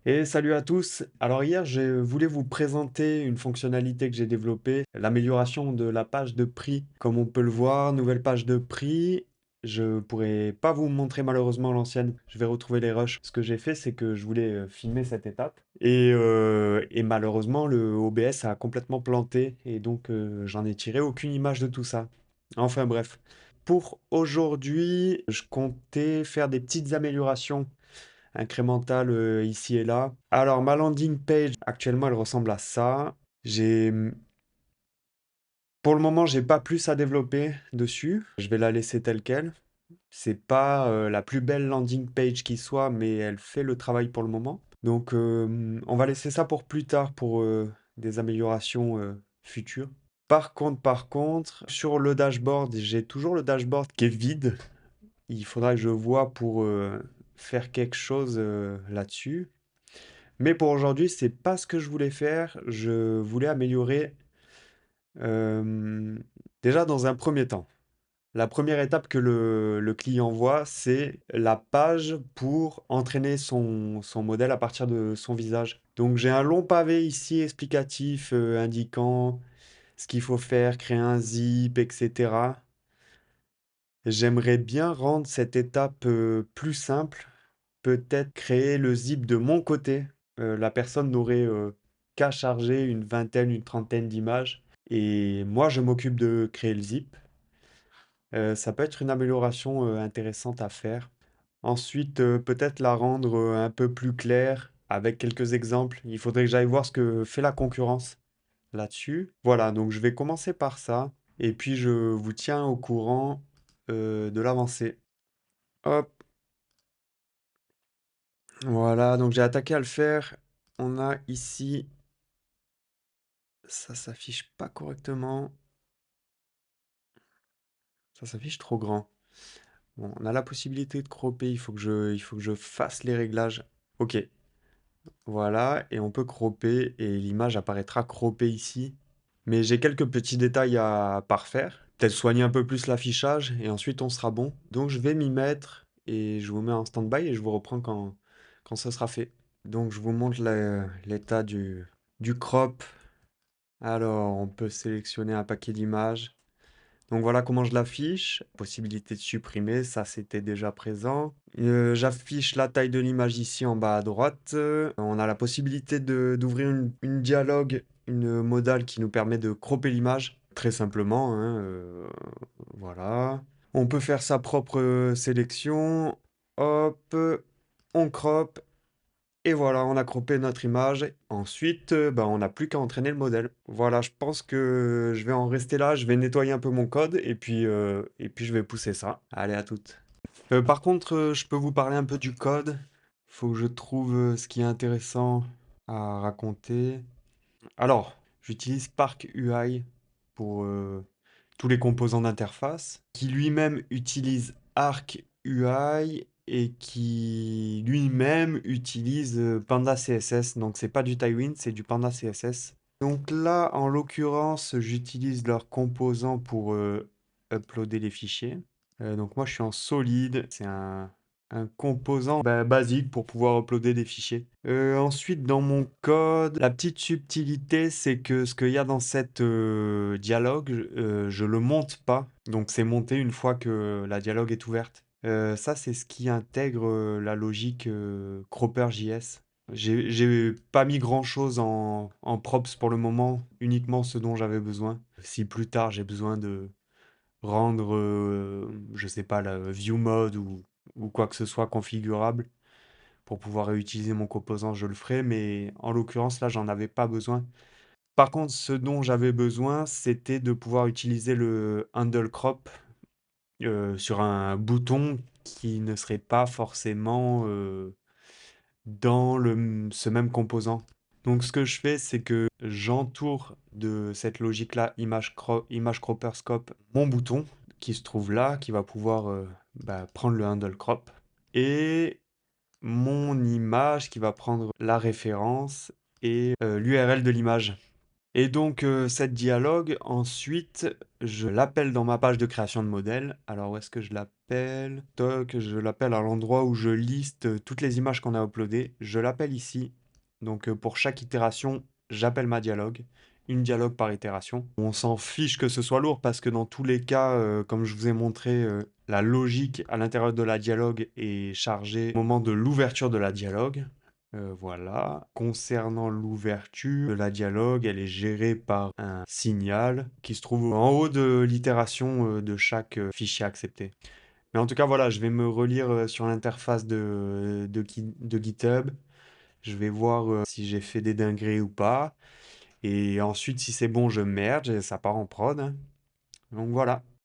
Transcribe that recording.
Et salut à tous. Alors hier, je voulais vous présenter une fonctionnalité que j'ai développée, l'amélioration de la page de prix. Comme on peut le voir, nouvelle page de prix. Je pourrais pas vous montrer malheureusement l'ancienne. Je vais retrouver les rushs. Ce que j'ai fait, c'est que je voulais filmer cette étape. Et malheureusement, le OBS a complètement planté. Et donc, j'en ai tiré aucune image de tout ça. Enfin bref. Pour aujourd'hui, je comptais faire des petites améliorations incrémentales ici et là. Alors, ma landing page, actuellement, elle ressemble à ça. J'ai, pour le moment, j'ai pas plus à développer dessus. Je vais la laisser telle quelle. C'est pas la plus belle landing page qui soit, mais elle fait le travail pour le moment. Donc, on va laisser ça pour plus tard, pour des améliorations futures. Par contre, sur le dashboard, j'ai toujours le dashboard qui est vide. Il faudra que je vois pour faire quelque chose là-dessus. Mais pour aujourd'hui, c'est pas ce que je voulais faire. Je voulais améliorer euh, déjà dans un premier temps. La première étape que le client voit, c'est la page pour entraîner son modèle à partir de son visage. Donc j'ai un long pavé ici explicatif indiquant ce qu'il faut faire, créer un zip, etc. J'aimerais bien rendre cette étape plus simple, peut-être créer le zip de mon côté. La personne n'aurait qu'à charger une vingtaine, une trentaine d'images. Et moi, je m'occupe de créer le zip. Ça peut être une amélioration intéressante à faire. Ensuite, peut-être la rendre un peu plus claire avec quelques exemples. Il faudrait que j'aille voir ce que fait la concurrence là-dessus. Voilà, donc je vais commencer par ça. Et puis je vous tiens au courant de l'avancée. Hop, voilà, donc j'ai attaqué à le faire. On a ici, ça s'affiche pas correctement. Ça s'affiche trop grand. Bon, on a la possibilité de cropper, il faut que je fasse les réglages. Ok, voilà, et on peut cropper et l'image apparaîtra croppée ici. Mais j'ai quelques petits détails à parfaire. Peut-être soigner un peu plus l'affichage et ensuite on sera bon. Donc je vais m'y mettre et je vous mets en stand-by et je vous reprends quand ça sera fait. Donc je vous montre l'état du crop. Alors on peut sélectionner un paquet d'images. Donc voilà comment je l'affiche. Possibilité de supprimer, ça c'était déjà présent. J'affiche la taille de l'image ici en bas à droite. On a la possibilité d'ouvrir une dialogue, une modale qui nous permet de cropper l'image, très simplement, hein, voilà. On peut faire sa propre sélection. Hop, on crop. Et voilà, on a croppé notre image. Ensuite, bah, on n'a plus qu'à entraîner le modèle. Voilà, je pense que je vais en rester là. Je vais nettoyer un peu mon code et puis je vais pousser ça. Allez, à toutes. Par contre, je peux vous parler un peu du code. Faut que je trouve ce qui est intéressant à raconter. Alors, j'utilise Spark UI pour tous les composants d'interface, qui lui-même utilise Arc UI et qui lui-même utilise Panda CSS. Donc c'est pas du Tailwind, c'est du Panda CSS. Donc là, en l'occurrence, j'utilise leurs composants pour uploader les fichiers. Donc moi, je suis en solide. C'est un composant basique pour pouvoir uploader des fichiers. Ensuite, dans mon code, la petite subtilité, c'est que ce qu'il y a dans cette dialogue, je le monte pas. Donc c'est monté une fois que la dialogue est ouverte. Ça, c'est ce qui intègre la logique Cropper.js. J'ai pas mis grand-chose en props pour le moment, uniquement ce dont j'avais besoin. Si plus tard j'ai besoin de rendre, je sais pas, la view mode ou quoi que ce soit configurable pour pouvoir réutiliser mon composant, je le ferai, mais en l'occurrence, là, j'en avais pas besoin. Par contre, ce dont j'avais besoin, c'était de pouvoir utiliser le handle crop sur un bouton qui ne serait pas forcément dans ce même composant. Donc, ce que je fais, c'est que j'entoure de cette logique-là, image cropper scope, mon bouton qui se trouve là, qui va pouvoir prendre le handle crop. Et mon image qui va prendre la référence et l'URL de l'image. Et donc, cette dialogue, ensuite, je l'appelle dans ma page de création de modèle. Alors, où est-ce que je l'appelle? Toc, je l'appelle à l'endroit où je liste toutes les images qu'on a uploadées. Je l'appelle ici. Donc, pour chaque itération, j'appelle ma dialogue. Une dialogue par itération. On s'en fiche que ce soit lourd parce que dans tous les cas, comme je vous ai montré, la logique à l'intérieur de la dialogue est chargée au moment de l'ouverture de la dialogue. Voilà. Concernant l'ouverture de la dialogue, elle est gérée par un signal qui se trouve en haut de l'itération de chaque fichier accepté. Mais en tout cas, voilà, je vais me relire sur l'interface de GitHub. Je vais voir si j'ai fait des dingueries ou pas. Et ensuite, si c'est bon, je merge et ça part en prod, hein. Donc voilà.